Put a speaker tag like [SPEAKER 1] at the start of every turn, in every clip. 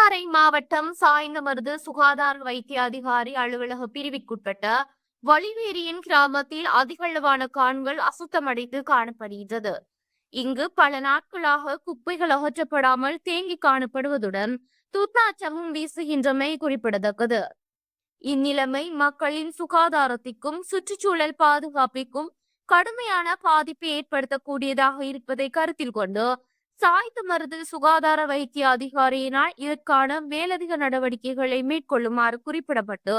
[SPEAKER 1] அம்பாறை மாவட்டம் சாய்ந்தமருது சுகாதார வைத்திய அதிகாரி அலுவலக பிரிவிற்குட்பட்ட வழிவேரியின் கிராமத்தில் அதிகளவான கான்கள் அசுத்தமடைந்து காணப்படுகின்றது. இங்கு பல நாட்களாக குப்பைகள் அகற்றப்படாமல் தேங்கி காணப்படுவதுடன் துர்நாற்றமும் வீசுகின்றமை குறிப்பிடத்தக்கது. இந்நிலைமை மக்களின் சுகாதாரத்திற்கும் சுற்றுச்சூழல் பாதுகாப்பிற்கும் கடுமையான பாதிப்பை ஏற்படுத்தக்கூடியதாக இருப்பதை கருத்தில் கொண்டு சாய்ந்தமருது சுகாதார வைத்திய அதிகாரியினால் இதற்கான மேலதிக நடவடிக்கைகளை மேற்கொள்ளுமாறு குறிப்பிடப்பட்டு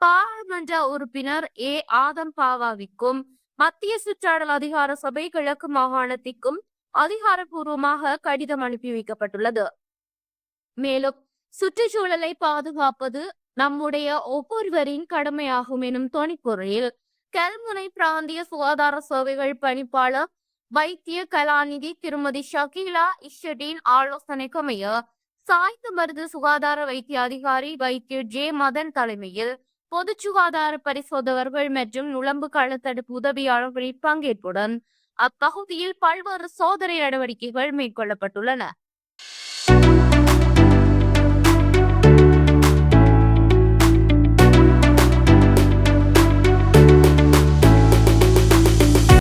[SPEAKER 1] பாராளுமன்ற உறுப்பினர் ஆதம் பாவாவிற்கும் மத்திய சுற்றாடல் அதிகார சபை கிழக்கு மாகாணத்திற்கும் அதிகாரப்பூர்வமாக கடிதம் அனுப்பி வைக்கப்பட்டுள்ளது. மேலும் சுற்றுச்சூழலை பாதுகாப்பது நம்முடைய ஒவ்வொருவரின் கடமையாகும் எனும் தொனிப்பொருளில் கல்முனை பிராந்திய சுகாதார சேவைகள் பணிப்பாளர் வைத்திய கலாநிதி திருமதி ஷகீலா இஷடின் ஆலோசனைக்கமைய சாய்ந்தமருது சுகாதார வைத்திய அதிகாரி வைத்தியர் ஜே மதன் தலைமையில் பொது சுகாதார பரிசோதகர்கள் மற்றும் நுளம்பு களத்தடுப்பு உதவியாளர்களின் பங்கேற்புடன் அப்பகுதியில் பல்வேறு சோதனை நடவடிக்கைகள் மேற்கொள்ளப்பட்டுள்ளன.